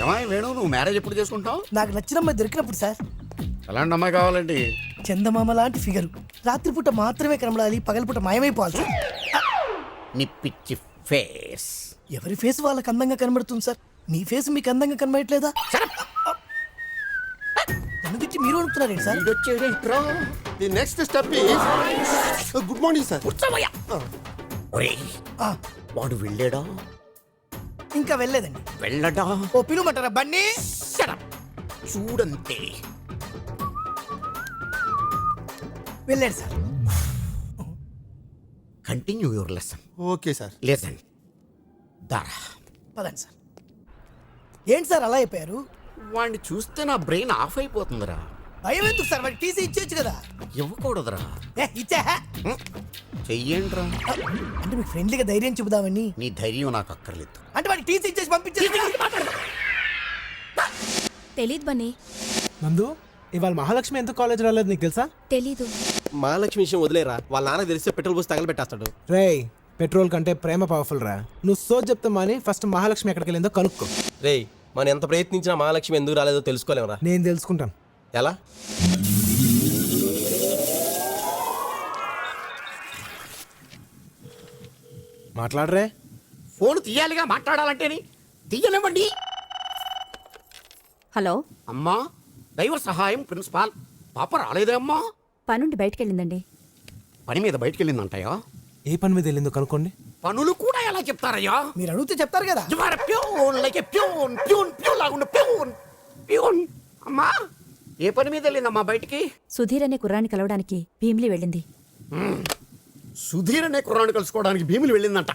ఏమాయి వేణు, నువ్వు మ్యారేజ్ ఎప్పుడు చేసుకుంటావు? నాకు నచ్చిన అమ్మాయి దొరికినప్పుడు సార్. ఎలాంటి అమ్మాయి కావాలండి? చందమామ లాంటి ఫిగరు, రాత్రిపూట మాత్రమే కనబడాలి, పగలపూట మాయమైపోవాలి సార్. నీ పిచ్చి ఫేస్. ఎవరి ఫేస్ వాళ్ళకి అందంగా కనబడుతుంది సార్. మీ ఫేస్ మీకు అందంగా కనబడట్లేదా? నన్ను తిట్టి మీరు అడుగుతున్నారేంటి sir? The next step is good morning sir. ఆ, వాడు వెళ్ళాడా? ఇంకా వెళ్ళలేదండి. వెళ్ళడా? ఓ పిలువమంటారా బండి? చూడంతే. వెళ్ళాడు sir. Continue your lesson. Okay sir. Lesson. దారా. పదండి సార్. ఏంటి సార్ అలా అయిపోయారు? వాడిని చూస్తే నా బ్రెయిన్ ఆఫ్ అయిపోతుందిరా. భయం ఎందుకు సార్? వాడికి టీసీ ఇచ్చేయచ్చు కదా. ఇవ్వకూడదురా. ఇచ్చా. చెయ్యండిరా. అంటే మీకు ఫ్రెండ్లీగా ధైర్యం చెబుదామని. నీ ధైర్యం నాకు అక్కర్లేదు. అంటే వాడికి టీసీ ఇచ్చేసి పంపించేది. తెలీదు బన్నీ. నందు, ఇవాళ మహాలక్ష్మి ఎందుకు కాలేజ్ రాలేదు నీకు తెలుసా? తెలీదు. మహాలక్ష్మి విషయం వదిలేరా, వాళ్ళ నాన్న తెలిస్తే పెట్రోల్ పోసి తగలబెట్టేస్తాడు. రేయ్, పెట్రోల్ కంటే ప్రేమ పవర్ఫుల్ రా. నువ్వు సోజ్ చెప్తా మాని ఫస్ట్ మహాలక్ష్మి ఎక్కడికి వెళ్ళిందో కనుక్కో. రేయ్, మనం ఎంత ప్రయత్నించినా మహాలక్ష్మి ఎందుకు రాలేదో తెలుసుకోలేమరా. నేను తెలుసుకుంటాను. ఎలా? మాట్లాడరే. ఫోన్ తీయాలిగా, మాట్లాడాలంటేని. తీయనివ్వండి. హలో. అమ్మా, దైవ సహాయం ప్రిన్సిపాల్. పాప రాలేదే అమ్మా? పనుండి బయటకెళ్ళిందండి. పని మీద బయటికి వెళ్ళిందంటయ్యా. ఏ పని మీద వెళ్ళిందో కనుక్కోండి. పనులు కూడా ఎలా చెప్తారయ్యా? మీరు అడిగితే చెప్తారు కదా. You are a peon, like a peon, peon, peon లాగుండే peon, peon. అమ్మా, ఏ పని మీద వెళ్ళిందమ్మా బయటికి? సుధీర్ అనే కుర్రాన్ని కలవడానికి భీమిలి వెళ్ళింది. సుధీర్ అనే కుర్రాన్ని కలుసుకోవడానికి భీములు వెళ్ళిందంట.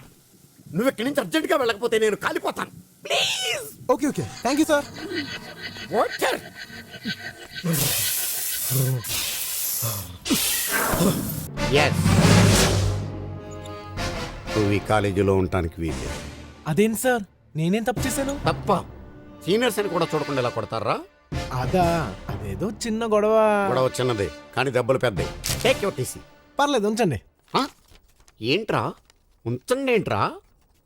నువ్వు ఇక్కడి నుంచి అర్జెంట్గా వెళ్ళకపోతే నేను కాలిపోతాను. Please. Okay okay, thank you sir. Water. Yes, నువ్వు ఈ కాలేజీలో ఉండటానికి వీలు. అదేంటి సార్, నేనేం తప్పు చేశాను? తప్ప సీనియర్స్ అని కూడా చూడకుండా ఇలా కొడతారా? అదా, అదేదో చిన్న గొడవ. గొడవ చిన్నదే కానీ దెబ్బలు పెద్దవి. Take your TC. పర్లేదు, ఉంచండి. ఏంట్రా ఉంచండి? ఏంట్రా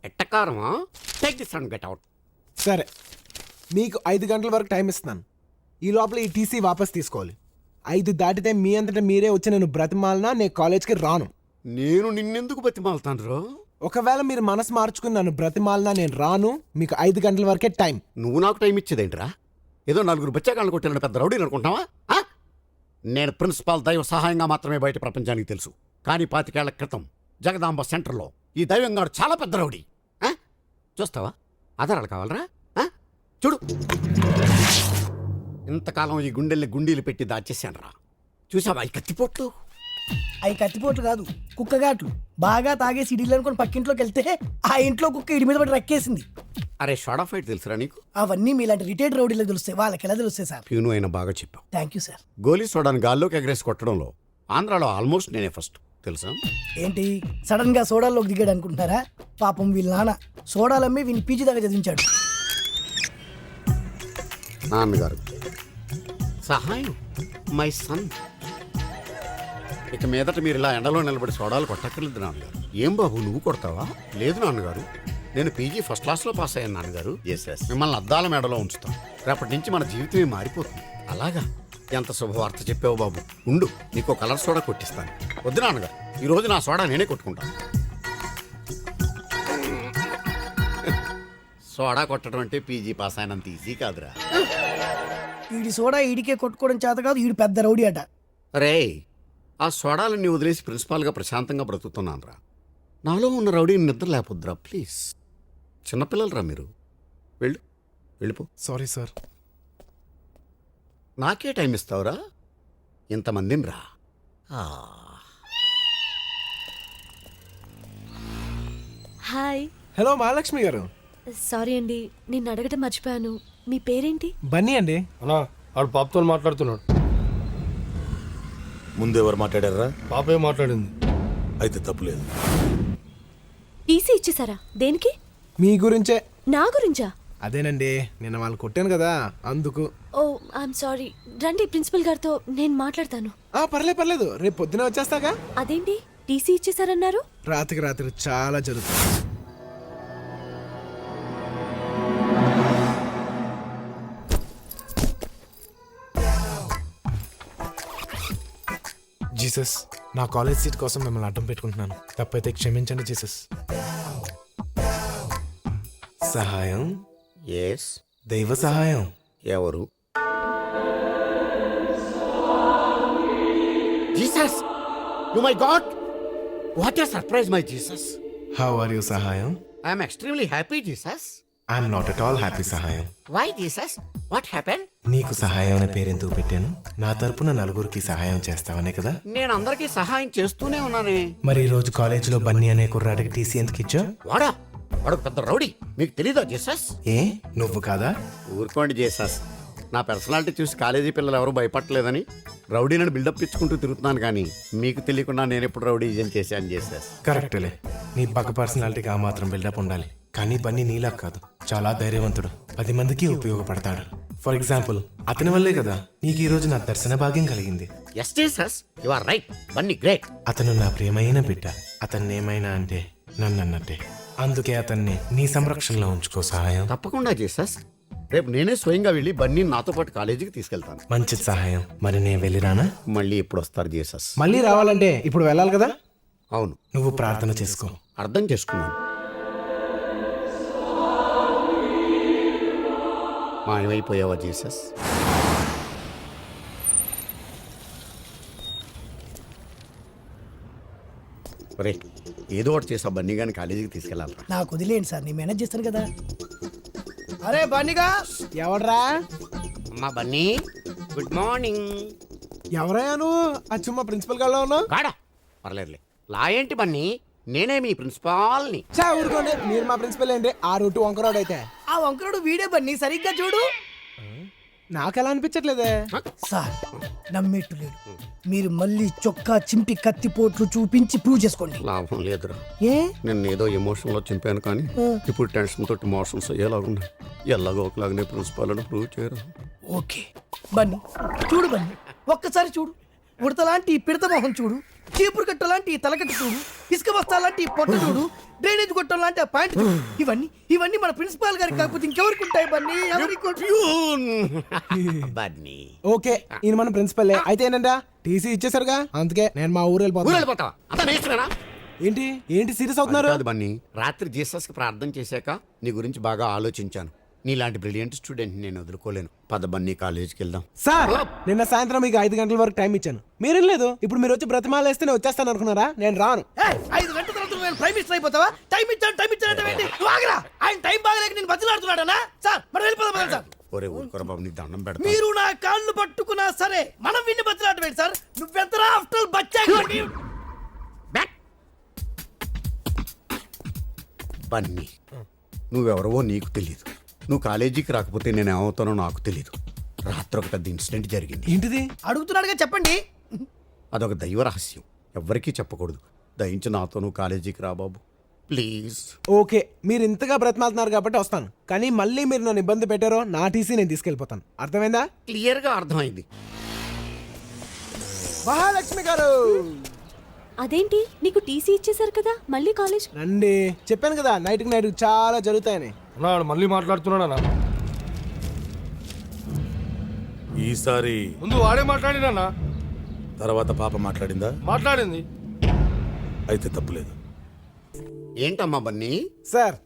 ఎట్టకారమా? Take this and get out. సరే, మీకు 5 గంటల వరకు టైం ఇస్తున్నాను. ఈ లోపల ఈ టీసీ వాపస్ తీసుకోవాలి. 5 దాటితే మీ అంతటా మీరే వచ్చి నేను బ్రతిమాలనా నేను కాలేజ్కి రాను. నేను నిన్నెందుకు బతిమాలుతాను రా? ఒకవేళ మీరు మనసు మార్చుకుని నన్ను బ్రతిమాలనా నేను రాను. మీకు 5 గంటల వరకే టైం. నువ్వు నాకు టైం ఇచ్చేదేంట్రా? ఏదో 4 బచ్చాకాళ్ళు కొట్టిన పెద్ద రౌడీని అనుకుంటావా? నేను ప్రిన్సిపాల్ దైవ సహాయంగా మాత్రమే బయట ప్రపంచానికి తెలుసు. కానీ 25 ఏళ్ల క్రితం జగదాంబ సెంటర్లో ఈ దైవంగాడు చాలా పెద్ద రౌడీ. చూస్తావా? ఆధారాలు కావాలరా? చూడు, ఇంతకాలం ఈ గుండెల్ని గుండీలు పెట్టి దాచేశాను రా. చూసావా ఈ కత్తిపోట్లు? అవి కత్తిపోట్లు కాదు, కుక్కగాట్లు. బాగా తాగేసి ఇడిలు అనుకుని పక్కింట్లోకి వెళ్తే ఆ ఇంట్లో కుక్క ఇడి మీద పడి రక్కేసింది. అరే, షార్ట్ ఆఫ్ ఫైట్ తెలుసురా నీకు? అవన్నీ మీలాంటి రిటైర్డ్ రౌడీలకు తెలుస్తాయి, వాళ్ళకి ఎలా తెలుస్తాయి సార్? ప్యూను అయినా బాగా చెప్పావు. Thank you sir. గోలీ సోడాని గాల్లోకి ఎగరేసి కొట్టడంలో ఆంధ్రాలో ఆల్మోస్ట్ నేనే ఫస్ట్, తెలుసా? ఏంటి సడన్ గా సోడాల్లోకి దిగాడు అనుకుంటున్నారా? పాపం వీళ్ళ నాన్న సోడాలమ్మి వీని పీజీ దాకా చదివించాడు. నాన్నగారు సహాయం, మై సన్. ఇక మీదట మీరు ఇలా ఎండలో నిలబడి సోడాలు కొట్టక్కర్లేదు నాన్నగారు. ఏం బాబు, నువ్వు కొడతావా? లేదు నాన్నగారు, నేను పీజీ ఫస్ట్ క్లాస్లో పాస్ అయ్యాను నాన్నగారు. మిమ్మల్ని అద్దాల మేడలో ఉంచుతాను. రేపటి నుంచి మన జీవితమే మారిపోతుంది. అలాగా? ఎంత శుభవార్త చెప్పావు బాబు. ఉండు, నీకు కలర్ సోడా కొట్టిస్తాను. వద్దు నాన్నగారు, ఈరోజు నా సోడా నేనే కొట్టుకుంటాను. సోడా కొట్టడం అంటే పీజీ పాస్ అయినంత ఈజీ కాదురా. ఈడి సోడా ఈడికే కొట్టుకోవడం చేత కాదు, ఈడు పెద్ద రౌడీ అట. రే, ఆ సోడాలన్నీ వదిలేసి ప్రిన్సిపాల్గా ప్రశాంతంగా బ్రతుకుతున్నాను రా. నాలో ఉన్న రౌడీని నిద్ర లేపొద్దురా ప్లీజ్. చిన్నపిల్లలరా మీరు. వెళ్ళిపో. Sorry sir. నాకే టైం ఇస్తావురా? ఇంతమందిని రా. హాయ్. హలో మహాలక్ష్మి గారు. సారీ అండి, నిన్ను అడగటం మర్చిపోయాను. మీ పేరేంటి? బన్నీ అండి. అన్నా, ఆడు పాపతో మాట్లాడుతున్నాడు. ముందెవరు మాట్లాడారా? పాపే మాట్లాడింది. అయితే తప్పులేదు. టీసీ ఇచ్చేసారా? దేనికి? మీ గురించే. నా గురించా? అదేనండి, నిన్న వాళ్ళు కొట్టాను కదా, అందుకు. ఓ ఐఎమ్ సారీ. రండి, ప్రిన్సిపల్ గారితో నేను మాట్లాడతాను. పర్లేదు, రేపు పొద్దున వచ్చేస్తాగా. అదేంటి టీసీ ఇచ్చేసారన్నారు? రాత్రికి రాత్రి చాలా జరుగుతుంది. జీసస్ నా కాలేజ్ సీట్ కోసం మిమ్మల్ని అడ్డం పెట్టుకుంటున్నాను. తప్పైతే క్షమించండి జీసస్. సహాయం, ఎస్. దైవ సహాయం. ఎవరు? Jesus! You my God! What a surprise my Jesus! How are you Sahayam? I'm extremely happy Jesus. I'm not at all happy Sahayam. Why Jesus? What happen? నీకు సహాయం అనే పేరెందుకు పెట్టాను? నా తరపున నలుగురికి సహాయం చేస్తావనే కదా. నేను అందరికీ సహాయం చేస్తూనే ఉన్నానే. మరి ఈ రోజు కాలేజీలో బన్నీ అనే కుర్రాడికి టీసీ ఎందుకు ఇచ్చా? వాడా? వాడు పెద్ద రౌడీ, మీకు తెలీదా జీసస్? ఏ నువ్వు కాదా? ఊరుకోండి జీసస్. నా పర్సనాలిటీ చూసి కాలేజీ పిల్లలు ఎవరు భయపడలేదని రౌడీలను బిల్డప్ ఇచ్చుకుంటూ తిరుగుతున్నాను, కానీ మీకు తెలియకుండా నేను ఎప్పుడు రౌడీజం చేశాను జీసస్. కరెక్ట్లే, నీ పక్క పర్సనాలిటీకి ఆ మాత్రం బిల్డప్ ఉండాలి. కానీ బన్నీ నీలా కాదు, చాలా ధైర్యవంతుడు, 10 మందికి ఉపయోగపడతాడు. ఫర్ ఎగ్జాంపుల్ అతని వల్లే కదా నీకు ఈ రోజు నా దర్శన భాగ్యం కలిగింది. Yes Jesus, you are right. Bunny great. అతను నా ప్రియమైన బిడ్డ. అతన్ని ఏమైనా అంటే నన్ను అన్నట్టే. అందుకే అతన్ని నీ సంరక్షణలో ఉంచుకో సహాయం. తప్పకుండా జీసస్. రేపు నేనే స్వయంగా వెళ్ళి బన్నీ నాతో పాటు కాలేజీకి తీసుకెళ్తాను. మంచి సహాయం. మరి నేను వెళ్ళిరానా? మళ్ళీ ఎప్పుడు వస్తారు జీసస్? మళ్ళీ రావాలంటే ఇప్పుడు వెళ్ళాలి కదా. అవును, నువ్వు ప్రార్థన చేసుకో. అర్థం చేసుకున్నాను. మాయమైపోయావా జీసస్? ఒరే, ఏదో ఒకటి చేసా బన్నీ గాని కాలేజీకి తీసుకెళ్ళాలరా. నాకు వదిలేండి సార్, నేను మేనేజ్ చేస్తాను కదా. అరే బన్నీగా! ఎవడ్రా? అమ్మా బన్నీ, గుడ్ మార్నింగ్. ఎవరయ్యా నువ్వు? అచ్చుమ్మ ప్రిన్సిపల్ గారిలో ఉన్నావు. కాడా పర్లేదులే. లా ఏంటి బన్నీ? నేనే మీ ప్రిన్సిపాల్ని. చా ఊరుకోండి, మీరు మా ప్రిన్సిపల్ ఏంటి? ఆ రూట్ వంకరోడ్ అయితే ఆ వంకరుడు వీడే బన్నీ, సరిగ్గా చూడు. నాకెలా అనిపించట్లేదే. సార్ నమ్మేట్టు లేదు. మీరు మళ్ళీ చొక్కా చింపి కత్తిపోట్లు చూపించి ప్రూవ్ చేసుకోండి. లాభం లేదురా. ఏ? నేను ఏదో ఎమోషన్లో చంపాను, కానీ ఇప్పుడు టెన్షన్ తోటి మోషన్స్ అయ్యేలాగున్నాయి. ఎలాగో ఒకలాగానే ప్రిన్సిపాల్ని ప్రూవ్ చేయరు. ఓకే బన్నీ, చూడు బన్నీ, ఒక్కసారి చూడు. ఉడతలాంటి ఈ పిడత మొహం చూడు, చీపురు కట్ట లాంటి ఈ తలకట్టు చూడు, ఇసుక బస్తా లాంటి ఈ పొట్ట చూడు, డ్రైనేజ్ గొట్టం లాంటి ఆ పాయింట్ చూడు. ఇవన్నీ మన ప్రిన్సిపాల్ గారికి కాకపోతే ఇంకెవరికి ఉంటాయి బన్నీ? బన్నీ ఓకే, ఈయన మన ప్రిన్సిపల్ అయితే ఏంటంటే టీసీ ఇచ్చేసారుగా, అందుకే నేను మా ఊరు వెళ్ళిపోతాను. వెళ్ళిపోతావా? అంతా నేర్చుకున్నా. ఏంటి ఏంటి సీరియస్ అవుతున్నారు? కాదు బన్నీ, రాత్రి జీసస్ కి ప్రార్థన చేశాక నీ గురించి బాగా ఆలోచించాను. నీలాంటి బ్రిలియంట్ స్టూడెంట్ నేను వదులుకోలేను. పద బన్నీ, కాలేజీకి వెళ్దాం. సార్ నిన్న సాయంత్రం మీకు 5 గంటల వరకు టైం ఇచ్చాను, మీరేం లేదు. ఇప్పుడు మీరు వచ్చి బ్రతిమాలేస్తే నేను వచ్చేస్తాను అనుకున్నారా? నేను రాను. 5 గంటల తర్వాత నేను ప్రైమ్ మినిస్టర్ అయిపోతావా? టైం ఇచ్చాను ఏంటి? నువ్వు ఆగరా. ఆయన టైం బాగలేక నేను బతిలాడుతున్నాడనా? సార్ మనం వెళ్ళిపోదాం సార్. ఒరే ఊరుకోరా బాబు, నీకు దండం పెడతా. మీరు నా కాళ్ళు పట్టుకున్నా సరే మనం విన్ని బతిలాడటం ఏంటి సార్? నువ్వెంతరా ఆఫ్టర్ బచ్చా బన్నీ, నువ్వెవరవో నీకు తెలీదు. నువ్వు కాలేజీకి రాకపోతే నేను ఏమవుతానో నాకు తెలీదు. రాత్రి ఒక పెద్ద ఇన్సిడెంట్ జరిగింది. ఏంటిది? అడుగుతున్నాడుగా చెప్పండి. అదొక దైవ రహస్యం, ఎవ్వరికీ చెప్పకూడదు. దయించి నాతో నువ్వు కాలేజీకి రా బాబు, ప్లీజ్. ఓకే, మీరు ఇంతగా బ్రతిమాలుతున్నారు కాబట్టి వస్తాను, కానీ మళ్ళీ మీరు నన్ను ఇబ్బంది పెట్టారో నా టీసీ నేను తీసుకెళ్ళిపోతాను. అర్థమైందా? క్లియర్గా అర్థమైంది. మహాలక్ష్మి గారు అదేంటి, నీకు టీసీ ఇచ్చేసారు కదా, మళ్ళీ కాలేజ్? రండి, చెప్పాను కదా నైట్కి నైట్ చాలా జరుగుతాయని. వాడు మళ్ళీ మాట్లాడుతున్నాడా? ఈసారి ముందు వాడే మాట్లాడినా. తర్వాత పాప మాట్లాడిందా? మాట్లాడింది. అయితే తప్పులేదు. ఏంటమ్మా బన్నీ? సార్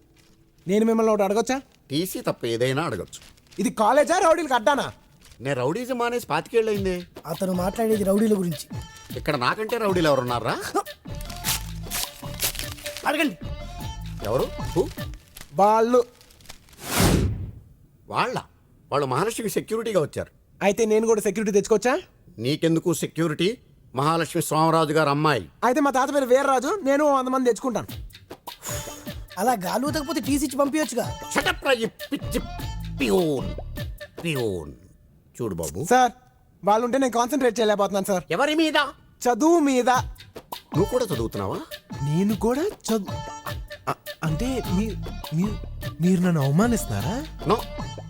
నేను మిమ్మల్ని ఒకటి అడగొచ్చా? టీసీ తప్ప ఏదైనా అడగచ్చు. ఇది కాలేజా రౌడీలకు అడ్డానా? నేను రౌడీజం మానేసి 25 ఏళ్ళయిందే. అతను మాట్లాడేది రౌడీల గురించి. ఇక్కడ నాకంటే రౌడీలు ఎవరున్నారా? అడగండి. ఎవరు? హూ? వాళ్ళు వాళ్ళు మహాలక్ష్మికి సెక్యూరిటీగా వచ్చారు. అయితే నేను కూడా సెక్యూరిటీ తెచ్చుకోవచ్చా? నీకెందుకు సెక్యూరిటీ? మహాలక్ష్మి స్వామిరాజు గారు అమ్మాయి. అయితే మా తాత పేరు వీర్రాజు, నేను 100 మంది తెచ్చుకుంటాను. అలా గాలి ఊతకపోతే టీసీ ఇచ్చి పంపించచ్చుగా. షటప్ రా ఈ పిచ్చి పియోన్. చూడు బాబు, సార్ వాళ్ళుంటే నేను కాన్సన్ట్రేట్ చేయలేకపోతున్నాను సార్. ఎవరి మీద? చదువు మీద. నువ్వు కూడా చదువుతున్నావా? నేను కూడా అంటే మీరు నన్ను అవమానిస్తున్నారా? నో,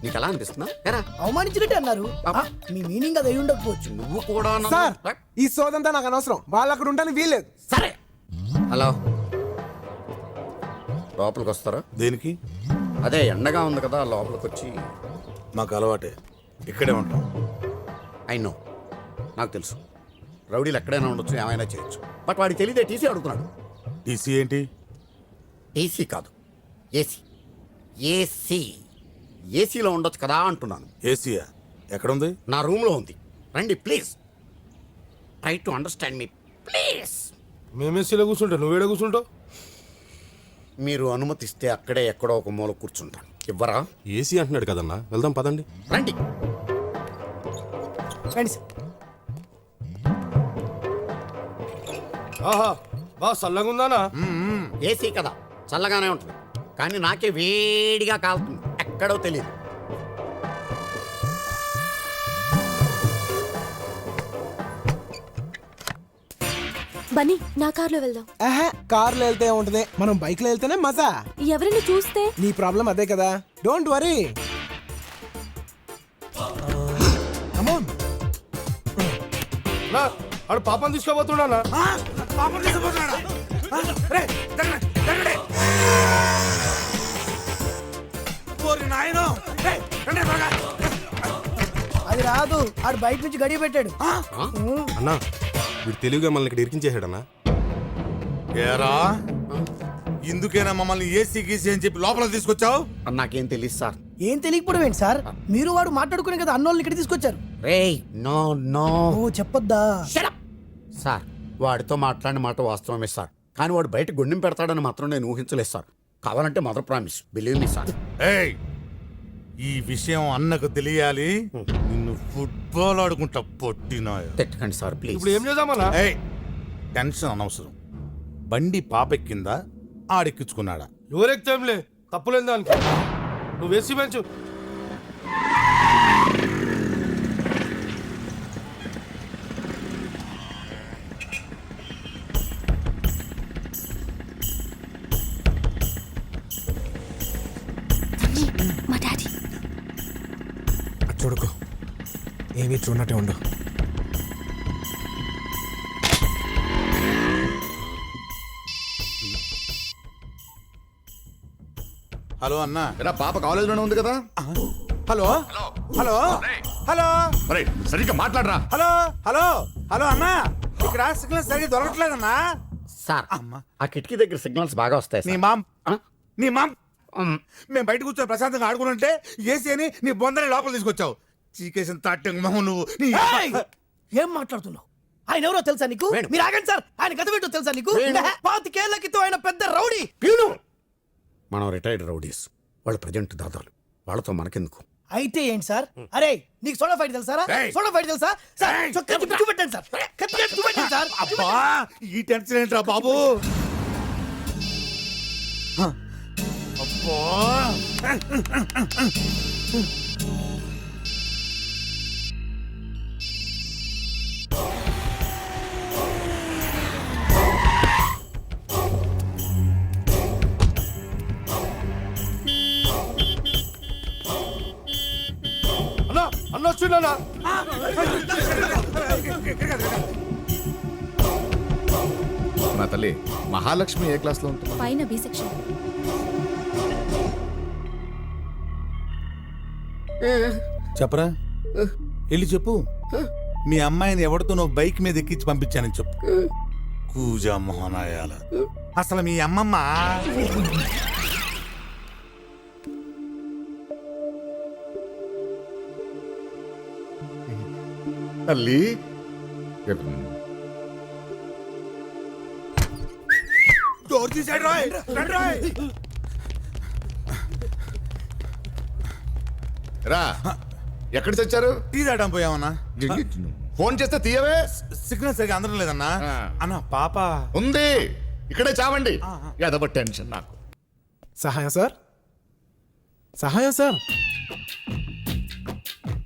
నీకు ఎలా అనిపిస్తున్నా? ఎరా, అవమానించినట్టే అన్నారు. మీ మీనింగ్ అది అయి ఉండకపోవచ్చు. నువ్వు కూడా సార్ ఈ సోదంతా నాకు అనవసరం, వాళ్ళు అక్కడ ఉంటాను వీల్లేదు. సరే, హలో, లోపలికి వస్తారా? దేనికి? అదే ఎండగా ఉంది కదా, లోపలికి వచ్చి. మాకు అలవాటే, ఇక్కడే ఉంటాం. ఐ నో, నాకు తెలుసు. రౌడీలు ఎక్కడైనా ఉండొచ్చు, ఏమైనా చేయొచ్చు. బట్ వాడికి తెలియదే టీసీ అడుగుతున్నాడు. టీసీ ఏంటి? టీసీ కాదు, ఏసీ. ఏసీ ఏసీలో ఉండొచ్చు కదా అంటున్నాను. ఏసీయా? ఎక్కడుంది? నా రూమ్లో ఉంది. రండి please, try to understand me please. మేమేసీలో కూర్చుంటా, నువ్వేడ కూర్చుంటావు? మీరు అనుమతిస్తే అక్కడే ఎక్కడో ఒక మూల కూర్చుంటాను. ఇవ్వరా? ఏసీ అంటున్నాడు కదన్నా, వెళ్దాం పదండి. రండి. రండి సార్. ఆహా బా చల్లగా ఉందానా? ఏసీ కదా, చల్లగానే ఉంటుంది. కానీ నాకే వేడిగా కాలుతుంది, ఎక్కడో తెలియదు. బన్నీ నా కార్లో వెళ్దాం. కార్లో వెళ్తే ఉంటుంది, మనం బైక్ లో వెళ్తేనే మజా. ఎవరైనా చూస్తే నీ ప్రాబ్లం అదే కదా, డోంట్ వరీ. నా ఆడు పాపం తీసుకోబోతున్నానా? అది రాదు, ఆడు బయట నుంచి గడియ పెట్టాడు. అన్నా వీడు తెలివిగా మనల్ని ఇక్కడ ఇరికించేసాడన్నా. ఏరా, ఇందుకేనా మమ్మల్ని ఏసీ గీసీ అని చెప్పి లోపల తీసుకొచ్చావు? నాకేం తెలియదు సార్. ఏం తెలియకపోవడం ఏంటి సార్? మీరు వాడు మాట్లాడుకునే కదా అన్నోళ్ళని ఇక్కడ తీసుకొచ్చారు. రేయ్ నో నో ఓ చెప్పొద్దా? సార్, వాడితో మాట్లాడిన మాట వాస్తవమే సార్. కానీ వాడు బయట గుండెం పెడతాడని మాత్రం నేను ఊహించలేదు సార్. కావాలంటే mother promise, believe me sir. ఏయ్, ఈ విషయం అన్నకు తెలియాలి. నిన్ను ఫుట్బాల్ ఆడుకుంటా పొట్టినాయ. తిట్టకండి సార్ ప్లీజ్. ఇప్పుడు ఏం చేద్దామన్నా? ఏయ్, టెన్షన్ అనవసరం. బండి పాపెక్కిందా ఆడెక్కించుకున్నాడా? ఎవరెక్తేంలే, తప్పులేదు దానికి. నువ్వు వేసి పెంచు. మా డాడీ. చూడుకో, ఏమీ చూడనట్టే ఉండు. హలో అన్నా. పాప కాలేజీలోనే ఉంది కదా. హలో హలో హలో సరిగ్గా మాట్లాడరా. హలో హలో హలో అన్నా, ఇక్కడ సిగ్నల్ సరిగ్గా దొరకట్లేదన్నా. సార్, ఆ కిటికీ దగ్గర సిగ్నల్స్ బాగా వస్తాయి నీ సార్. మామ్ నీ మామ్ మేము బయట కూర్చొని ప్రశాంతంగా ఆడుకుంటుంటే ఏసీ అని నీ బొందని లోపల తీసుకొచ్చావు. చీకేసిన తాటంగా మొహం నువ్వు. ఏం మాట్లాడుతున్నావు? ఆయన ఎవరో తెలుసా నీకు? వేణు. మీరు ఆగండి సార్, ఆయన గత ఏంటో తెలుసా నీకు? వేణు. 25 క్రితం ఆయన పెద్ద రౌడీ. మనం రిటైర్డ్ రౌడీస్, వాళ్ళు ప్రజెంట్ దాదాలు. వాళ్ళతో మనకెందుకు? అయితే ఏంటి సార్? అరే నీకు సోడా ఫైట్ తెలుసారా? ఏయ్. సోడా ఫైట్ తెలుసా సార్? ఏయ్. చొక్కా తిప్పి చూపెట్టండి సార్, కత్తి కట్టి చూపెట్టండి సార్. అబ్బా, ఈ టెన్షన్ ఏంట్రా బాబు? అబ్బా, అన్నా అన్న వచ్చిండనా? నా తల్లి మహాలక్ష్మి ఏ క్లాస్ లో ఉంటుంది? పైన బి సెక్షన్. చెప్పరా, వెళ్ళి చెప్పు. మీ అమ్మాయిని ఎవరితో నువ్వు బైక్ మీద ఎక్కించి పంపించానని చెప్పు. కూజా మోహనాయాల, అసలు మీ అమ్మమ్మ తల్లి డోర్ తీసాడు. రాయ్ రండి రాయ్. రా, ఎక్కడ చచ్చారు? టీ తాగడం పోయామన్నా. ఫోన్ చేస్తే తీయవే. సిగ్నల్ సరిగా అందడం లేదన్నా. అన్న పాప ఉంది, ఇక్కడే చావండి. అదొక టెన్షన్ నాకు. సహాయం సార్, సహాయం సార్.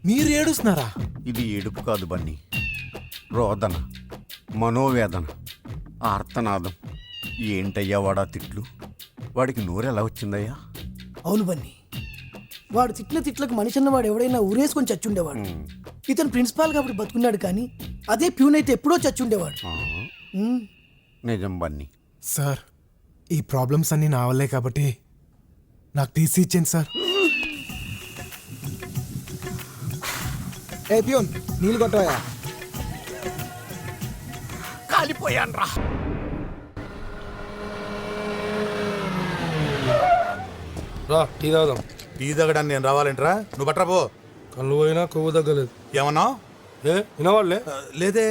మీరు ఏడుస్తున్నారా? ఇది ఏడుపు కాదు బన్నీ, రోదన, మనోవేదన, ఆర్తనాదం. ఏంటయ్యా వాడా తిట్లు? వాడికి నోరెలా వచ్చిందయ్యా? అవును బన్నీ, వాడు తిట్ల తిట్లకు మనిషి అన్నవాడు ఎవడైనా ఊరేసుకొని చచ్చుండేవాడు. ఇతను ప్రిన్సిపాల్ కాబట్టి బతుకున్నాడు, కానీ అదే ప్యూన్ అయితే ఎప్పుడో చచ్చుండేవాడు. నిజం బన్నీ. సార్, ఈ ప్రాబ్లమ్స్ అన్నీ నా వల్లే కాబట్టి నాకు తీసి ఇచ్చేయండి సార్. ఏ ప్యూన్, నీళ్ళు కొట్టవా? పోయాను రా. రా టీ తాగుదాం. టీ తగ్గడానికి నేను రావాలంటరా? నువ్వు బట్రా పో. కళ్ళు పోయినా కొవ్వు తగ్గలేదు. ఏమన్నావు? ఏ వినవాళ్ళే? లేదే.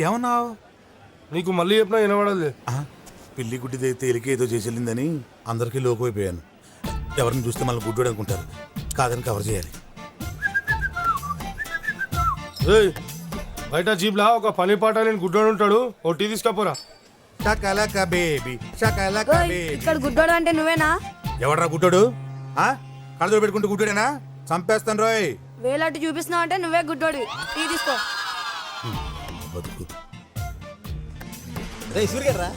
ఏమన్నావు? నీకు మళ్ళీ చెప్పినా వినవాడలే. పిల్లి గుడ్డి తేలిక ఏదో చేసేళ్ళిందని అందరికీ లోకమైపోయాను. ఎవరిని చూస్తే మళ్ళీ గుడ్డోడు అనుకుంటారు. కాదని కవర్ చేయాలి. రేయ్ బయట జీప్లా ఒక పని పాట లేని గుడ్డోడు ఉంటాడు. ఓ టీ తీసుకపోరా. Shakalaka baby Shakalaka baby. ఇక్కడ గుడ్డోడు అంటే నువ్వేనా? ఎవడరా గుడ్డోడు? కళ్ళతో పెట్టుకుంటూ గుడ్డోడేనా? చంపేస్తాను రోయ్. వేలట్టు చూపిస్తున్నావు అంటే నువ్వే గుడ్డోడు. టీ తీసుకో. బతుకు. రే సూర్యరా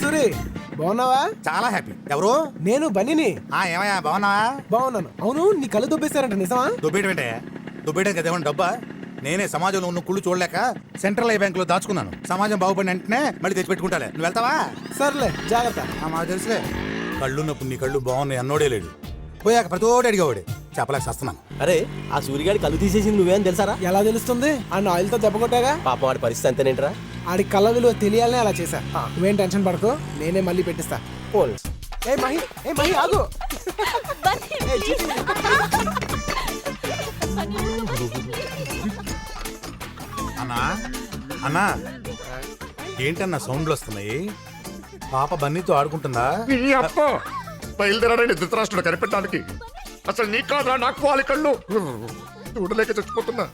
సూరి బాగున్నావా? చాలా హ్యాపీ. ఎవరు? నేను బన్నీని. ఏమయ్యా బాగున్నావా? బాగున్నాను. అవును నీ కళ్ళు దొబ్బేశారంట, నిజమా? దుబ్బేటంటే దుబ్బేయడం కదా ఏమన్నా డబ్బా? నేనే సమాజంలో ఉన్న కుళ్ళు చూడలేక సెంట్రల్ బ్యాంక్ లో దాచుకున్నాను. సమాజం బాగుపడిన వెంటనే మళ్ళీ తెచ్చిపెట్టుకుంటాలే. నువ్వు వెళ్తావా? సర్లే జాగ్రత్త. మాకు తెలుసులే. కళ్ళున్నప్పుడు నీ కళ్ళు బాగున్నాయి అన్నోడే లేడు. పోయాక ప్రతోడు అడిగేవాడే. చెప్పలేక వస్తున్నాను. అరే ఆ సూర్యగాడి కళ్ళు తీసేసింది నువ్వేం తెలుసారా? ఎలా తెలుస్తుంది? ఆ ఆయిల్ తో దెబ్బ కొట్టాగా. పాప వాడి పరిస్థితి అంతేనేంట్రా? ఆడి కళ్ళ విలువ తెలియాలనే అలా చేశా. నువ్వేం టెన్షన్ పడకు, నేనే మళ్ళీ పెట్టిస్తా. పోల్ ఏ మహి ఆగు. అన్నా అన్నా ఏంటన్నా సౌండ్లు వస్తున్నాయి? పాప బన్నీతో ఆడుకుంటుందా? బయలుదేరాడని ధృతరాష్ట్రుడు కనిపెట్టడానికి. అసలు నీ కాదురా నాకు వాలి కళ్ళు. చూడలేక చచ్చిపోతున్నా.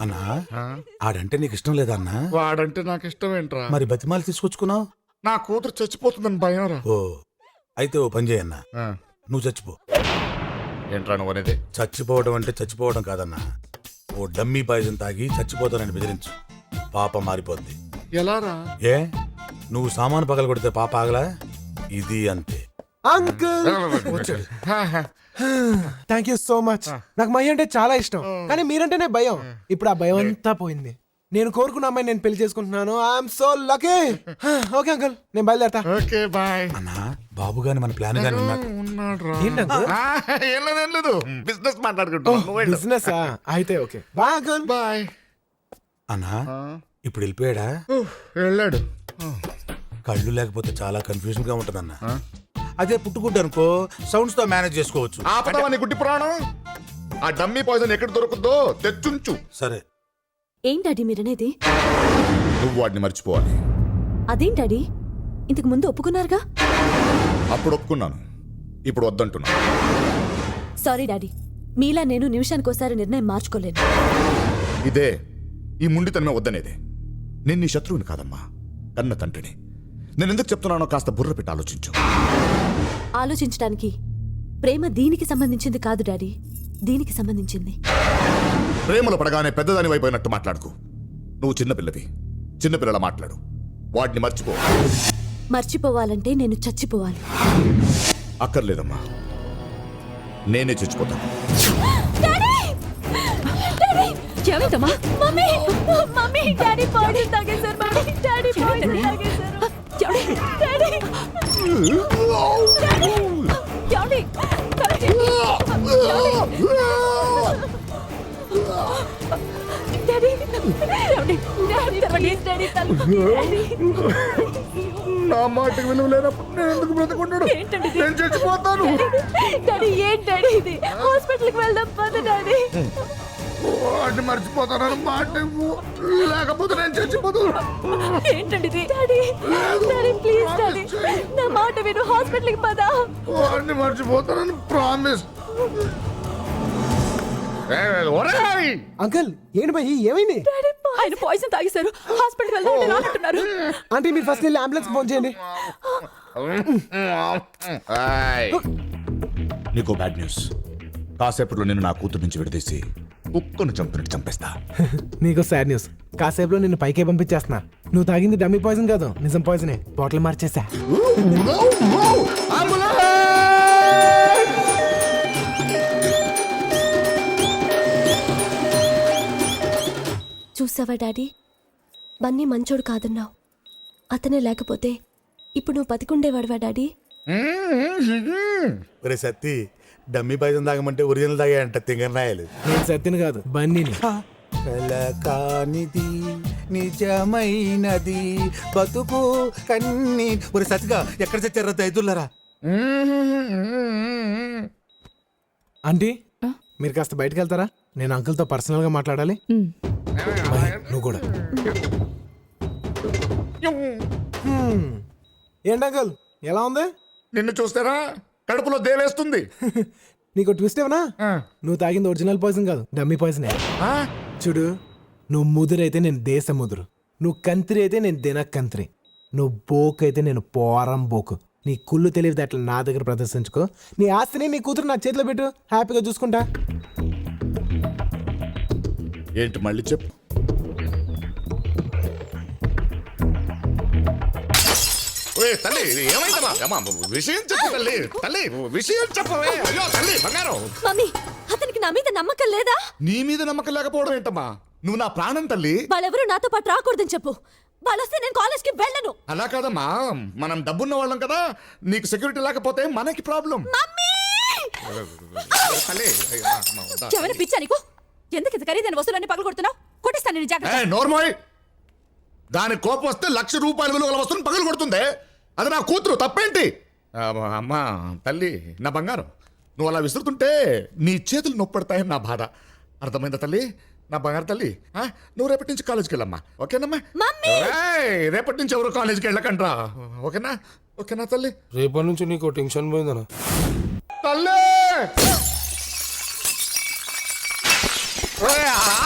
అన్నా ఆడంటే నీకు ఇష్టం లేదా అన్నా? వాడంటే నాకు ఇష్టం ఏంట్రా? మరి బతిమాలు తీసుకొచ్చుకున్నావు? నా కూతురు చచ్చిపోతుందని భయం రా. ఓ అయితే ఓ పని చేయన్నా, నువ్వు చచ్చిపో. ఏంట్రా నువ్వు అనేది? చచ్చిపోవడం అంటే చచ్చిపోవడం కాదన్నా. ఓ డమ్మీ పాయిజన్ తాగి చచ్చిపోతానని బెదిరించు. పాప మారిపోద్ది. ఎలా రా? ఏ నువ్వు సామాను పగల కొడితే పాప ఆగలా? ఇది అంతే. Uncle thank you so much. నాకు మహి అంటే చాలా ఇష్టం, కానీ మీరంటేనే భయం. ఇప్పుడు ఆ భయం అంతా పోయింది. నేను కోరుకున్న అమ్మాయి నేను పెళ్లి చేసుకుంటున్నాను. I'm so lucky. Okay uncle, నేను బయలుదేరతా. Okay bye. అన్నా బాబు గాని మన ప్లాన్ గాని ఉన్నాడు. ఏం లేదు బిజినెస్ మాట్లాడుకుంటా. బిజినెస్ అయితే ఓకే. Bye uncle. బాయ్. అన్నా ఇప్పుడు వెళ్ళిపోయాడా? వెళ్ళాడు. కళ్ళు లేకపోతే చాలా కన్ఫ్యూజన్ గా ఉంటదన్న. అదే పుట్టుకుంటు అనుకో సౌండ్స్ తో మేనేజ్ చేసుకోవచ్చు. ఆపదామని గుడ్డి పురాణం. ఆ డమ్మీ పాయిజన్ ఎక్కడ దొరుకుతుందో తెచ్చుంచు. సరే. ఏంటడి మీరనేది? నువ్వు వాడిని మర్చిపోవాలి. అదేంటడి, ఇంతకు ముందు ఒప్పుకున్నారుగా? అప్పుడు ఒప్పుకున్నాను, ఇప్పుడు వద్దంటున్నా. సారీ డాడీ, మీలా నేను నిమిషానికోసారి నిర్ణయం మార్చుకోలేను. ఇదే ఈ ముండితనమే వద్దనేదే. నేను నీ శత్రువుని కాదమ్మా, కన్న తండ్రిని. నేను ఎందుకు చెప్తున్నానో కాస్త బుర్ర పెట్టి ఆలోచించు. ఆలోచించడానికి ప్రేమ దీనికి సంబంధించింది కాదు డాడీ, దీనికి సంబంధించింది. ప్రేమలో పడగానే పెద్దదాని వైపోయినట్టు మాట్లాడుకు. నువ్వు చిన్నపిల్లవి, చిన్నపిల్లల మాట్లాడు. వాడిని మర్చిపో. మర్చిపోవాలంటే నేను చచ్చిపోవాలి. అక్కర్లేదమ్మా, నేనే చచ్చిపోతాను. ఏమైందమ్మా? మమ్మీ మమ్మీ డాడీ పాయిజన్ తాగేశారు. మమ్మీ డాడీ పాయిజన్ తాగేశారు. డాడీ డాడీ నా మాటకు విలువ లేనప్పుడు నేను ఎందుకు బ్రతుకుంటాడు? నేను చచ్చిపోతాను. డాడీ ఏంటండి ఇది? హాస్పిటల్కి వెళ్దాం పద డాడీ. వాడిని మర్చిపోతానని మాట ఇవ్వు, లేకపోతే నేను చచ్చిపోతాను. ఏంటండి ఇది? డాడీ డాడీ ప్లీజ్ డాడీ నా మాట విను, హాస్పిటల్కి పద. వాడిని మర్చిపోతానని ప్రామిస్. అంకుల్ ఏంటి భయ్ ఏమైంది? ఆయన పాయిజన్ తాగేశారు, హాస్పిటల్కి వెళ్దాం అంటున్నారు. అంటే మీరు ఫస్ట్ వెళ్ళి అంబులెన్స్ ఫోన్ చేయండి. నీకు బ్యాడ్ న్యూస్. కాసేపట్లో నేను నా కూతురు నుంచి విడదీసి కుక్కను చంపినట్టు చంపేస్తా. నీకు సాడ్ న్యూస్. కాసేపులో నిన్ను పైకే పంపించేస్తున్నా. నువ్వు తాగింది డమ్మీ పాయిజన్ కాదు, నిజం పాయిజనే. బాటిల్ మార్చేసా. చూసావా డాడీ, బన్నీ మంచోడు కాదన్నావు. అతనే లేకపోతే ఇప్పుడు నువ్వు బతికుండేవాడువా డాడీ? ఒరే సత్తి డమ్మి పాయసం తాగమంటే ఒరిజినల్ తాగాయంట తింగరనాయలు. నేను సత్తిని కాదు బన్నీని. కానిది నిజమైనది బతుకు కన్ని. ఒరే సత్తిగా ఎక్కడ చచ్చారా దైదులరా? ఆంటీ మీరు కాస్త బయటకు వెళ్తారా? నేను అంకుల్తో పర్సనల్గా మాట్లాడాలి. మహి, నువ్వు కూడా. ఏంటి అంకుల్ ఎలా ఉంది? నిన్ను చూస్తారా కడుపులో దేవేస్తుంది. నీకు ట్విస్ట్ ఏమన్నా? నువ్వు తాగింది ఒరిజినల్ పాయిజన్ కాదు, డమ్మీ పాయిజనే. చూడు, నువ్వు ముదురైతే నేను దేశ ముదురు, నువ్వు కంత్రి అయితే నేను దిన కంత్రి, నువ్వు బోక్ అయితే నేను పోరం బోకు. నీ కుళ్ళు తెలియదు అట్లా నా దగ్గర ప్రదర్శించుకో. నీ ఆస్తిని నీ కూతురు నా చేతిలో పెట్టు, హ్యాపీగా చూసుకుంటా. ఏంటి మళ్ళీ చెప్పు. ఓయ్ తల్లి ఏమైందమ్మా? అమ్మా, విషయం చెప్పు తల్లి. తల్లి విషయం చెప్పవే. అయ్యో తల్లి బంగారం. మమ్మీ అతనికి నా మీద నమ్మకం లేదా? నీ మీద నమ్మకం లేకపోవడం ఏంటమ్మా? నువ్వు నా ప్రాణం తల్లి. వాళ్ళెవరూ నాతో పాటు రాకూడదని చెప్పు. వాళ్ళొస్తే నేను కాలేజ్కి వెళ్ళను. అలా కాదమ్మా, మనం డబ్బున్న వాళ్ళం కదా, నీకు సెక్యూరిటీ లేకపోతే మనకి ప్రాబ్లం. తల్లి ఏమైనా పిచ్చా నీకు? ఎందుకు ఇంత ఖరీదైన వస్తువులన్నీ పగలు కొడుతున్నావు? కొట్టిస్తాను నేను జాగ్రత్త. నోర్మోయ్, దాని కోపం వస్తే ₹1,00,000 విలువ గల వస్తువుని పగలు కొడుతుంది. అది నా కూతురు, తప్పేంటి? అమ్మా తల్లి నా బంగారం, నువ్వు అలా విసురుతుంటే నీ చేతులు నొప్పడతాయని నా బాధ. అర్థమైందా తల్లి? నా బంగారు తల్లి, నువ్వు రేపటి నుంచి కాలేజీకి వెళ్ళమ్మా, ఓకేనమ్మా? రేపటి నుంచి ఎవరు కాలేజీకి వెళ్ళకండ్రా, ఓకేనా? ఓకేనా తల్లి? రేపటి నుంచి నీకు టెన్షన్ పోయిందనా? తల్లి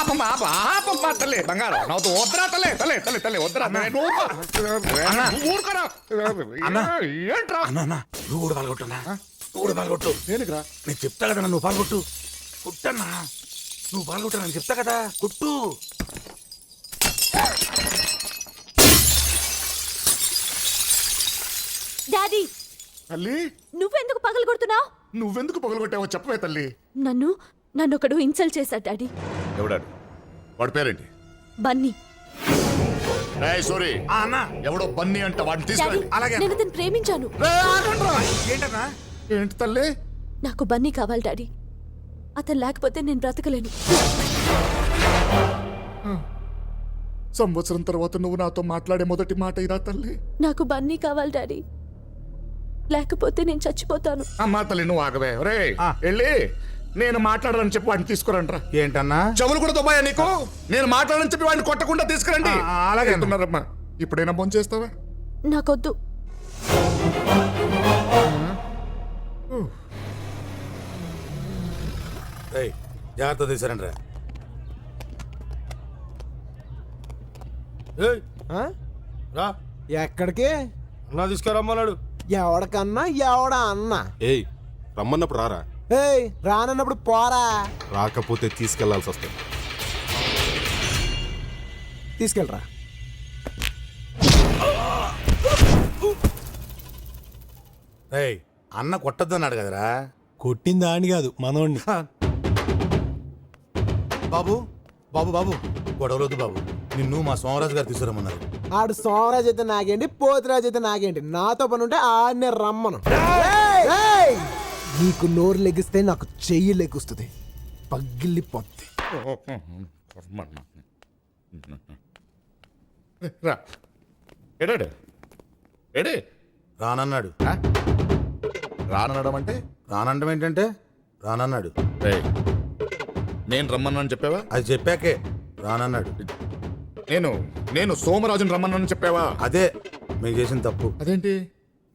ఆపమ్మా తల్లి బంగారం, నవ్వుతూ వద్దరా తల్లి. తల్లి తల్లి తల్లి వద్దరా. ఊరుకోరా. ఏంట్రా? నువ్వు కూడా పాల్గొట్టున్నా, నువ్వు కూడా పాల్గొట్టు. దేనికిరా? నేను చెప్తా కదా, నువ్వు పాల్గొట్టు. కుట్టన్నా, నువ్వు పాల్గొట్టా, నేను చెప్తా కదా, కుట్టు. డాడీ తల్లి నువ్వెందుకు పగలు కొడుతున్నావు? నువ్వెందుకు పగలగొట్టావో చెప్పవే తల్లి. నన్ను ఒకడు ఇన్సల్ట్ చేశాడు డాడీ. ఎవడాడు? వాడి పేరేంటి? బన్నీ. సారీ ఎవడో బన్నీ అంట, వాడిని డాడీ తీసుకెళ్ళి. నేను అతను ప్రేమించాను. ఏంటన్నా? ఏంటి తల్లి? నాకు బన్నీ కావాలి డాడీ. అతను లేకపోతే నేను బ్రతకలేను. సంవత్సరం తర్వాత నువ్వు నాతో మాట్లాడే మొదటి మాట ఇదా తల్లి? నాకు బన్నీ కావాలి డాడీ, లేకపోతే నేను చచ్చిపోతాను. అమ్మా తల్లి నువ్వు ఆగవే. రే వెళ్ళి నేను మాట్లాడాలని చెప్పి వాడిని తీసుకురంట్రా. ఏంటన్నా? చెవులు కూడా దుబాయా నీకు? నేను మాట్లాడని చెప్పి వాడిని కొట్టకుండా తీసుకురండి. అలాగే అంటున్నారమ్మా. ఇప్పుడైనా ఫోన్ చేస్తావా? నాకొద్దు. జాగ్రత్త తీసారండి రా. ఏయ్ రా, ఎక్కడికి? అన్నా తీసుకురమ్మన్నాడు. ఎవడికన్నా ఎవడా అన్న? ఏయ్ రమ్మన్నప్పుడు రారా, ఏయ్ రానన్నప్పుడు పోరా. రాకపోతే తీసుకెళ్లాల్సి వస్తుంది. తీసుకెళ్ళరా. అన్న కొట్టద్దన్నాడు కదరా. కొట్టింది ఆని కాదు, మనోడిని. బాబు బాబు బాబు గొడవలొద్దు బాబు, నిన్ను మా సోమరాజు గారు తీసుకురమ్మన్నారు. ఆడు సోమరాజు అయితే నాకేంటి, పోతురాజు అయితే నాకేంటి, నాతో పని ఉంటే ఆడనే రమ్మను. నీకు నోరు లెగిస్తే నాకు చెయ్యి లెగుస్తుంది, పగిలిపోద్ది. రా. ఏడాడు? ఏడే? రానన్నాడు. రానడం అంటే? రానండం ఏంటంటే రానన్నాడు. నేను రమ్మన్నాను చెప్పావా? అది చెప్పాకే రానన్నాడు. నేను సోమరాజుని రమ్మన్నాను చెప్పావా? అదే మేము చేసిన తప్పు. అదేంటి?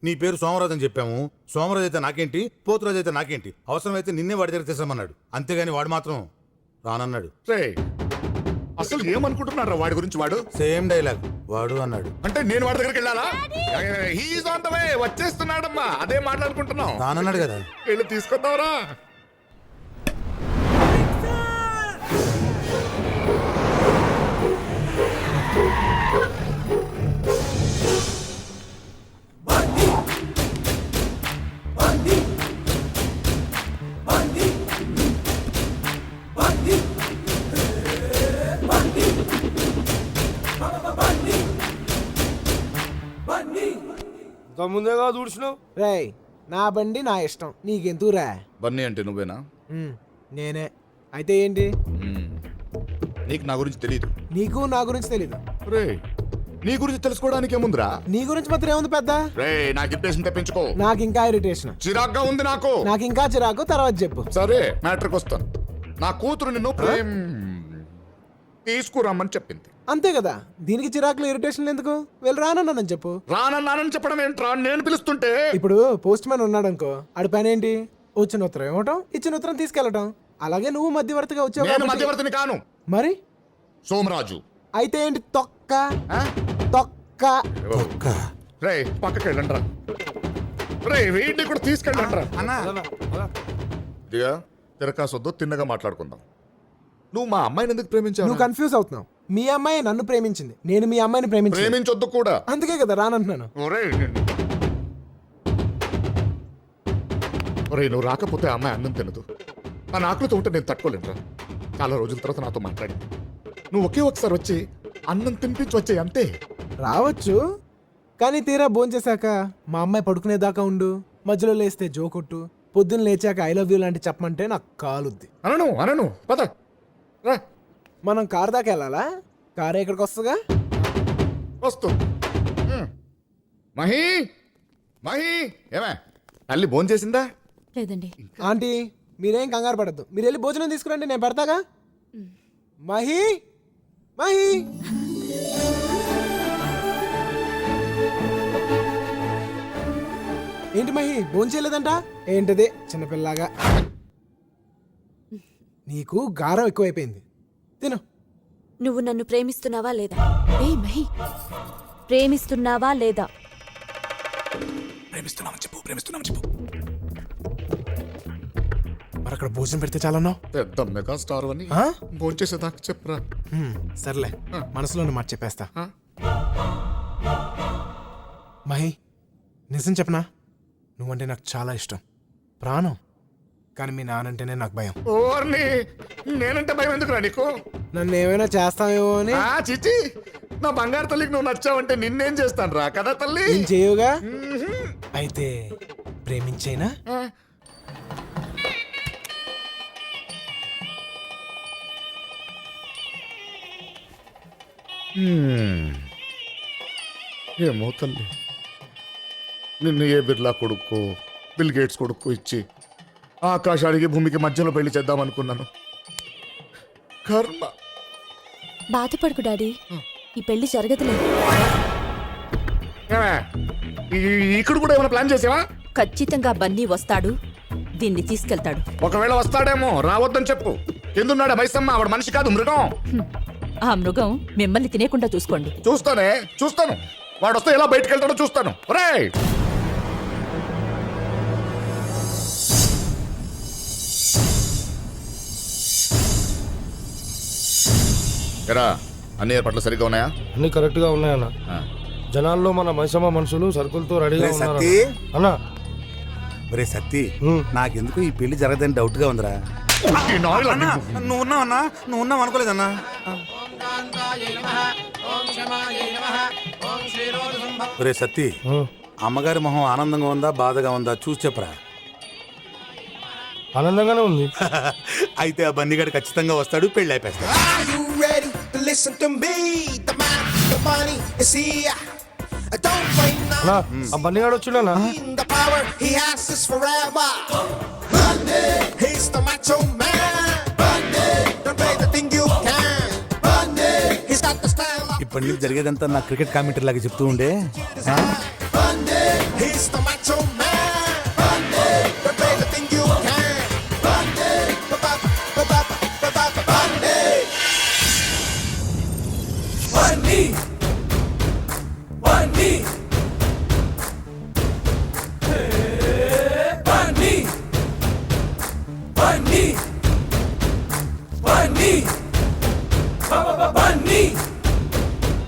నీ పేరు సోమరాజు అని చెప్పాము. సోమరాజు అయితే నాకేంటి, పోతురాజు అయితే నాకేంటి, అవసరమైతే నిన్నే వాడి దగ్గర తీసామన్నాడు. అంతేగాని వాడు మాత్రం రానన్నాడు. రే అసలు ఏమనుకుంటున్నారా వాడి గురించి? వాడు సేమ్ డైలాగ్ వాడు అన్నాడు. అంటే నేను వాడి దగ్గరికి వెళ్ళాలా? హీఈస్ ఆన్ ద వే, వచ్చేస్తున్నాడమ్మా. అదే మాట్లాడుకుంటున్నాం. రానన్నాడు కదా, వెళ్ళి తీసుకొద్దావరా. ఇంకా ముందేగా దూడ్చినావు. రేయ్ నా బండి నా ఇష్టం, నీకెందుకురా? బన్నీ అంటే నువ్వేనా? నేనే. అయితే ఏంటి? నీకు నా గురించి తెలియదు. నీకు నా గురించి తెలీదు. రే నీ గురించి తెలుసుకోవడానికి ఏముందిరా? నీ గురించి మాత్రం ఏముంది పెద్ద? రే నాకు ఇంప్రెషన్ తెప్పించుకో. నాకు ఇంకా ఇరిటేషన్. చిరాగ్గా ఉంది నాకు. నాకు ఇంకా చిరాకు, తర్వాత చెప్పు. సరే మ్యాటర్కి వస్తాను. నా కూతురు నిన్ను తీసుకురమ్మని చెప్పింది. అంతే కదా, దీనికి చిరాకులు ఇరిటేషన్ ఎందుకు? వెళ్ళి రానన్నానని చెప్పు. రానన్నానని చెప్పడం ఏంట్రా? నేను పిలుస్తుంటే. ఇప్పుడు పోస్ట్ మ్యాన్ ఉన్నాడు అనుకో, ఆడి పని ఏంటి? వచ్చిన ఉత్తరం ఇవ్వటం, ఇచ్చిన ఉత్తరం తీసుకెళ్ళటం. అలాగే నువ్వు మధ్యవర్తిగా వచ్చావు నేను కాబట్టి- మధ్యవర్తిని కాను. మరి సోమరాజు. అయితే ఏంటి? తొక్క తొక్క. రే పక్కకి వెళ్ళండి. రే వీడిని కూడా తీసుకెళ్ళండి. అన్నా ఇదిగా తిరకాసొద్దు, తిన్నగా మాట్లాడుకుందాం. నువ్వు మా అమ్మాయిని ఎందుకు ప్రేమించావు? నువ్వు కన్ఫ్యూజ్ అవుతున్నావు. మీ అమ్మాయి నన్ను ప్రేమించింది, నేను మీ అమ్మాయిని ప్రేమించొద్దు కూడా. అందుకే కదా రానంటున్నాను. ఒరే నువ్వు రాకపోతే ఆ అమ్మాయి అన్నం తినదు. ఆ ఆకలితో ఉంటే నేను తట్టుకోలేనురా. చాలా రోజుల తర్వాత నాతో మాట్లాడి నువ్వు ఒకే ఒకసారి వచ్చి అన్నం తినిపించి వచ్చే అంతే. రావచ్చు, కానీ తీరా భోంచేశాక మా అమ్మాయి పడుకునేదాకా ఉండు, మధ్యలో లేస్తే జోకొట్టు, పొద్దున్న లేచాక ఐ లవ్ యూ లాంటి చెప్పమంటే నాకు కాలుద్ది. అనను పద రా. మనం కార్ దాకా వెళ్ళాలా? కారే ఇక్కడికి వస్తుందిగా. వస్తూ మహి మహి ఏమే తల్లి భోజనం చేసిందా? లేదండి. ఆంటీ మీరేం కంగారు పడద్దు, మీరు వెళ్ళి భోజనం తీసుకురండి, నేను పెడతాగా. మహి మహి ఏంటి మహి భోజనం చేయలేదంట? ఏంటిది చిన్నపిల్లగా? నీకు గారం ఎక్కువైపోయింది, తిను. నువ్వు నన్ను ప్రేమిస్తున్నావా లేదా? ఏ మహి, ప్రేమిస్తున్నావా లేదా? ప్రేమిస్తున్నామని చెప్పు. మరి అక్కడ భోజనం పెడితే చాలన్నావు. పెద్ద మెగా స్టార్ అని భోజనం చేసేదాకా చెప్పురా. సర్లే, మనసులోని మాట చెప్పేస్తా. మహి నిజం చెప్పనా, నువ్వంటే నాకు చాలా ఇష్టం, ప్రాణం. కానీ మీ నానంటేనే నాకు భయం. ఓర్ని నేనంటే భయం ఎందుకురా నీకు? నన్ను ఏమైనా చేస్తావేమో అని. చిచి నా బంగారు తల్లికి నువ్వు నచ్చావంటే నిన్నేం చేస్తాను రా కదా తల్లి. నేను చేయవుగా. అయితే ప్రేమించేనా? ఏమో తల్లి, నిన్ను ఏ బిర్లా కొడుకు బిల్ గేట్స్ కొడుకు ఇచ్చి ఆకాశానికి భూమికి మధ్యలో పెళ్లి చేద్దాం అనుకున్నాను. కర్మ. బాధపడుకు డాడీ, ఈ పెళ్లి జరగదులేదు. ఇక్కడ కూడా ఏమైనా ప్లాన్ చేసావా? ఖచ్చితంగా బన్నీ వస్తాడు, దీన్ని తీసుకెళ్తాడు. ఒకవేళ వస్తాడేమో, రావద్దని చెప్పు. ఎందున్నాడా మైసమ్మ? ఆవిడ మనిషి కాదు, మృగం. ఆ మృగం మిమ్మల్ని తినేకుండా చూసుకోండి. చూస్తాను. వాడు వస్తే ఎలా బయటకు వెళ్తాడో చూస్తాను. ఒరేయ్ ఎరా, అన్ని ఏర్పాట్లు సరిగ్గా ఉన్నాయా? అన్ని కరెక్ట్ గా ఉన్నాయన్న. జనాల్లో మన మైసమ్మ మనుషులు సరుకులతో రెడీగా ఉన్నారు అన్నా. ఒరే సత్తి, నాకెందుకు ఈ పెళ్లి జరగదని డౌట్ గా ఉందిరా. నువ్వు ఉన్నావన్నా? నువ్వు ఉన్నావు అనుకోలేదన్నా. ఒరే సత్తి, అమ్మగారి మొహం ఆనందంగా ఉందా బాధగా ఉందా చూసి చెప్పరా. ఆనందంగానే ఉంది. అయితే ఆ బన్నీగాడు ఖచ్చితంగా వస్తాడు, పెళ్లి అయిపోతాడు. ఆ బన్నీగాడు వచ్చిండనా? ఇప్పటి నుంచి జరిగేదంతా నా క్రికెట్ కామెంటరీ లాగా చెప్తూ ఉండే.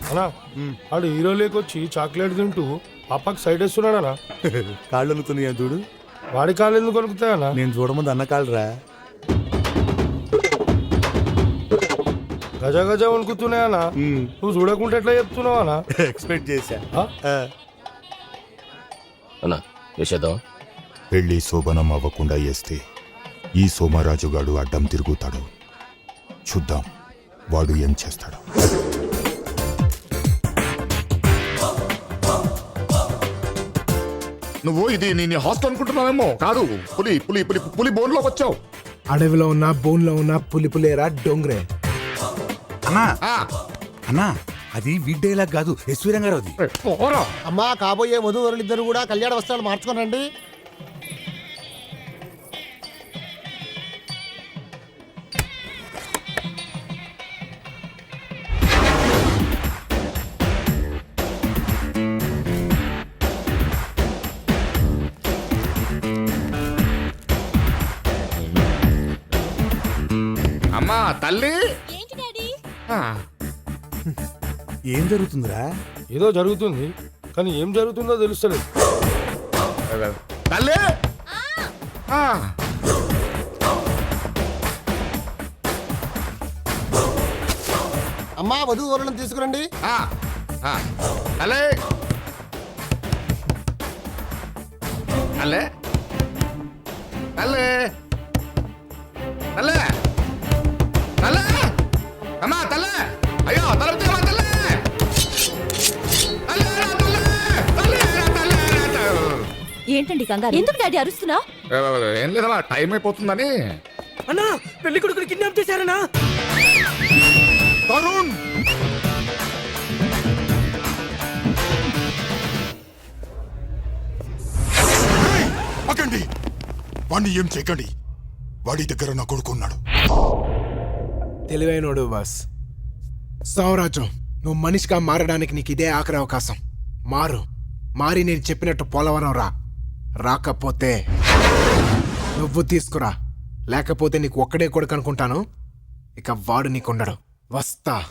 అన్నా ఆడు హీరో లేకొచ్చి చాక్లెట్ తింటూ పాపకి సైడ్ వేస్తున్నాడనా? కాళ్ళు అనుకున్నాయా చూడు. వాడి కాళ్ళు ఎందుకు కొనుక్కుతాయన్నా? నేను చూడముందు అన్న కాళ్ళరా. గజ గజ వణుకుతున్నాయన్నా. నువ్వు చూడకుంటే ఎట్లా చెప్తున్నావా? ఎక్స్పెక్ట్ చేశా. అన్నా వేసేద్దాం. పెళ్లి శోభనం అవ్వకుండా వేస్తే ఈ సోమరాజుగాడు అడ్డం తిరుగుతాడు. చూద్దాం వాడు ఏం చేస్తాడు. నువ్వు ఇది నీ హాస్టల్ అనుకుంటున్నావేమో. కాదు, పులి పులి పులి పులి బోన్లోకి వచ్చావు. అడవిలో ఉన్న బోన్లో ఉన్న పులిపులేరా డొంగ్రే. అన్నా ఆ, అన్నా అది వీడ్డేలా కాదు, ఎస్వి రంగారావుది. పోరా. అమ్మా కాబోయే వధూవరులిద్దరు కూడా కళ్యాణ వస్త్రాలు మార్చుకోనండి. అమ్మా తల్లి. ఆ, ఏం జరుగుతుందిరా? ఏదో జరుగుతుంది కానీ ఏం జరుగుతుందో తెలుస్తలేదు. తల్లి. ఆ, అమ్మా వధూవరులను తీసుకురండి. ఆ, ఆ. తల్లి. తల్లి. తల్లి. తల్లి. తల్లి. అమ్మా తల్లి. అయ్యో తలుపు తీయమ్మా తల్లి. తల్లి, రా తల్లి. తల్లి, రా తల్లి, రా తల్లి. ఏంటండి కంగారు? ఎందుకు డాడీ అరుస్తున్నా? ఏం లేదమ్మా, టైం అయిపోతుందని. అన్నా పెళ్లి కొడుకుని కిడ్నాప్ చేశారనా? తరుణ్. అకండి వాడిని ఏం చేయకండి. వాడి దగ్గర నా కొడుకున్నాడు. తెలివైనోడు బాస్. సౌరాజు, నువ్వు మనిషిగా మారడానికి నీకు ఇదే ఆఖరి అవకాశం. మారి నేను చెప్పినట్టు పోలవరం రా. రాకపోతే నువ్వు తీసుకురా. లేకపోతే నీకు ఒక్కడే కొడుకు అనుకుంటాను. ఇక వాడు నీకుండడు. వస్తా.